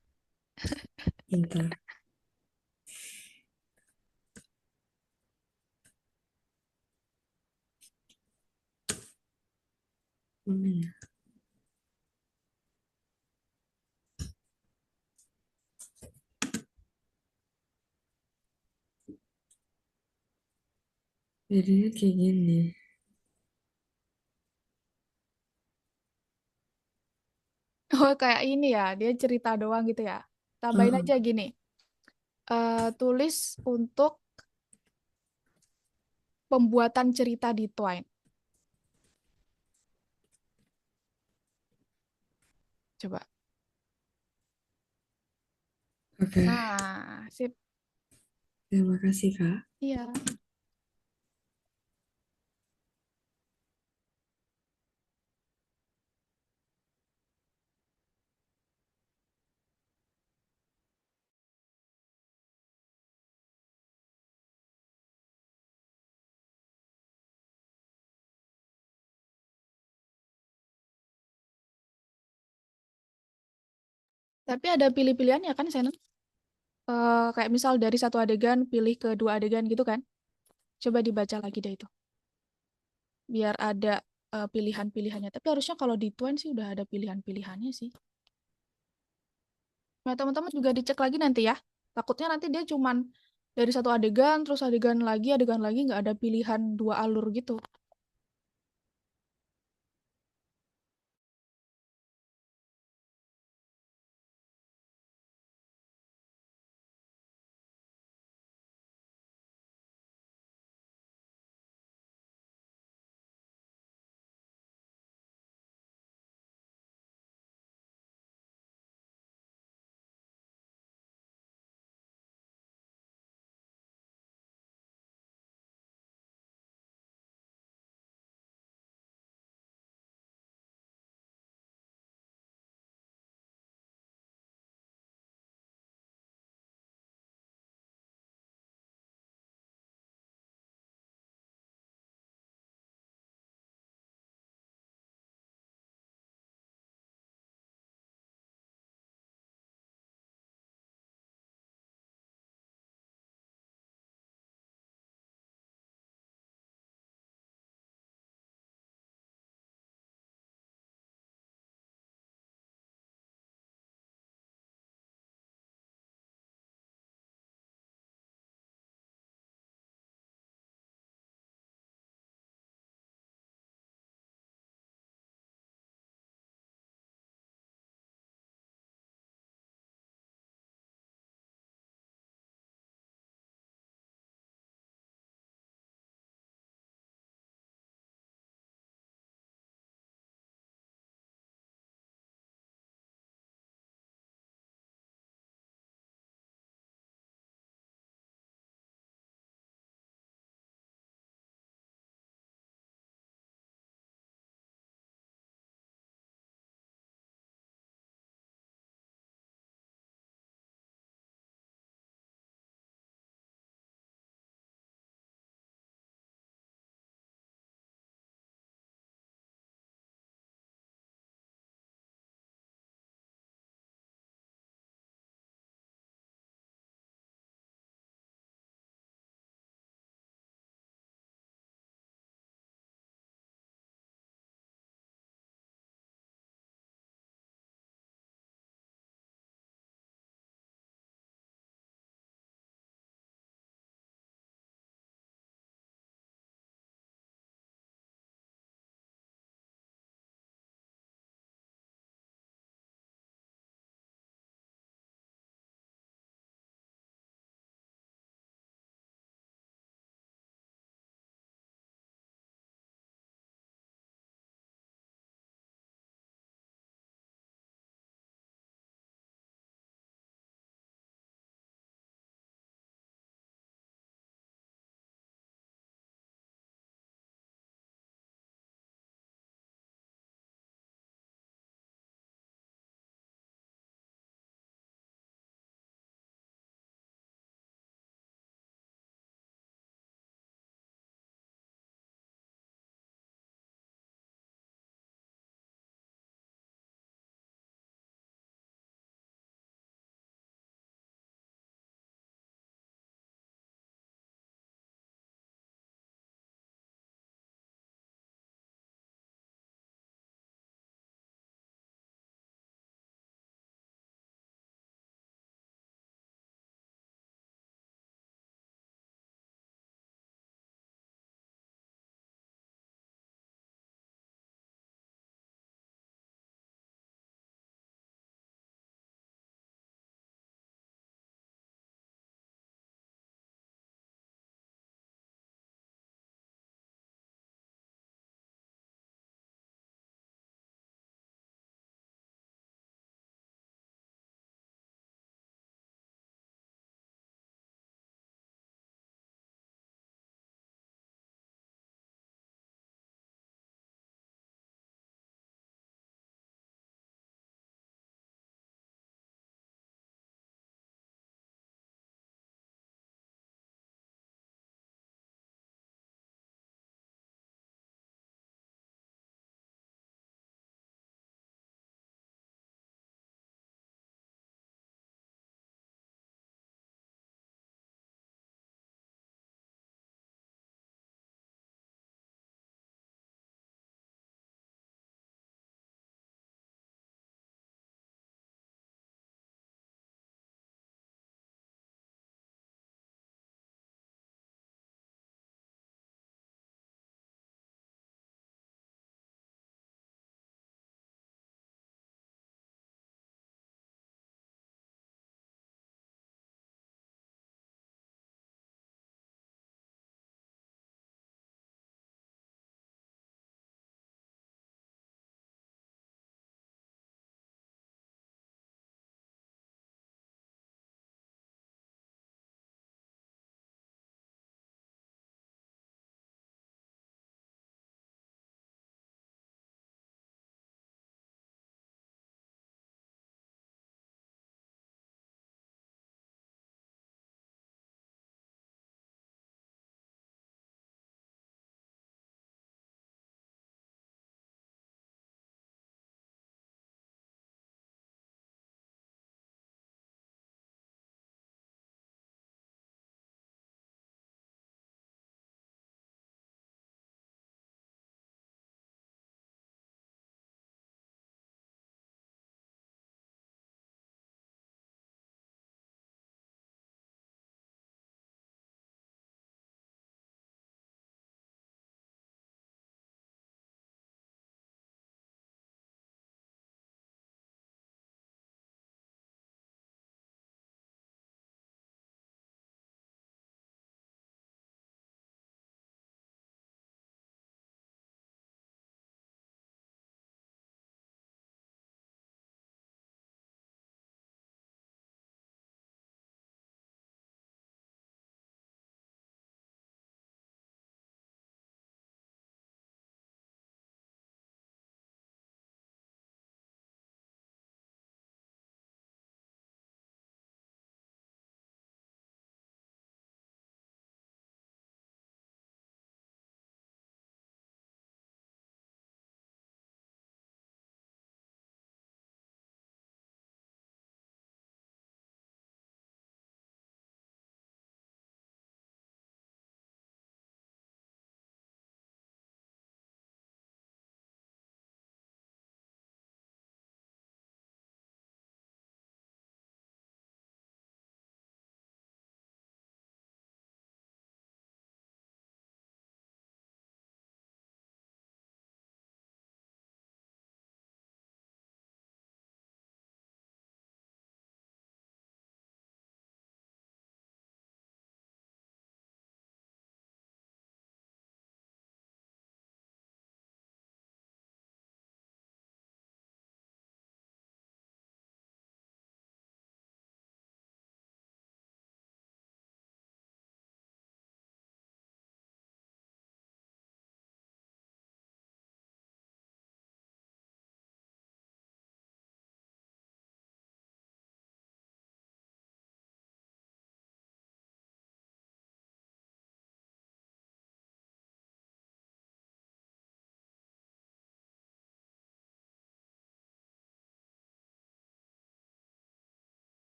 Bentar. Mana ya? Jadinya kayak gini. Oh, kayak ini ya, dia cerita doang gitu ya. Tambahin Heeh. aja gini. Tulis untuk pembuatan cerita di Twine. Coba. Oke, Nah, sip. terima kasih Kak. Iya. Tapi ada pilih-pilihannya kan, Sena? Kayak misal dari satu adegan pilih ke dua adegan gitu kan? Coba dibaca lagi deh itu. Biar ada pilihan-pilihannya. Tapi harusnya kalau di Twine sih udah ada pilihan-pilihannya sih. Nah, teman-teman juga dicek lagi nanti ya. Takutnya nanti dia cuman dari satu adegan, terus adegan lagi, nggak ada pilihan dua alur gitu.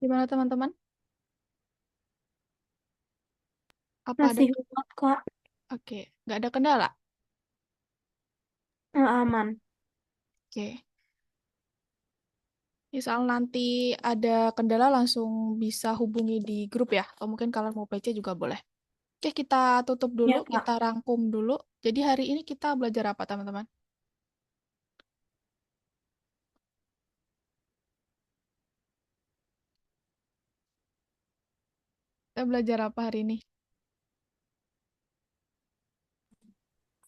Gimana teman-teman? Apa ada? Masih kuat, Kak. Oke, nggak ada kendala. Aman. Oke. Misal nanti ada kendala langsung bisa hubungi di grup ya, atau mungkin kalian mau PC juga boleh. Oke, kita tutup dulu, Ya, Kak. kita rangkum dulu. Jadi hari ini kita belajar apa, teman-teman? Kita belajar apa hari ini?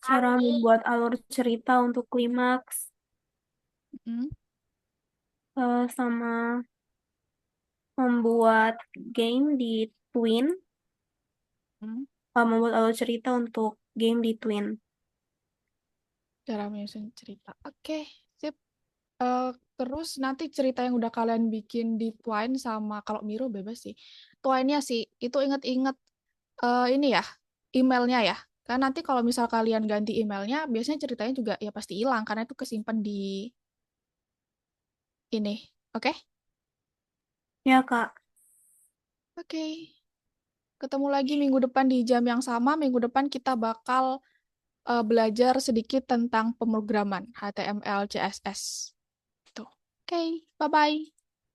Cara membuat alur cerita untuk klimaks, Hmm, sama membuat game di Twin, hmm, membuat alur cerita untuk game di Twin. Cara menyusun cerita. Oke, sip. Eh, terus nanti cerita yang udah kalian bikin di Twine sama kalau Miro bebas sih. Twine-nya sih, itu inget-inget ini ya, emailnya ya. Karena nanti kalau misal kalian ganti emailnya, biasanya ceritanya juga ya pasti hilang karena itu kesimpan di ini. Oke? Ya, Kak. Oke. Ketemu lagi minggu depan di jam yang sama. Minggu depan kita bakal belajar sedikit tentang pemrograman HTML, CSS. Tuh. Oke, bye-bye.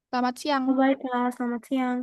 Selamat siang. Bye-bye, Kak. Selamat siang.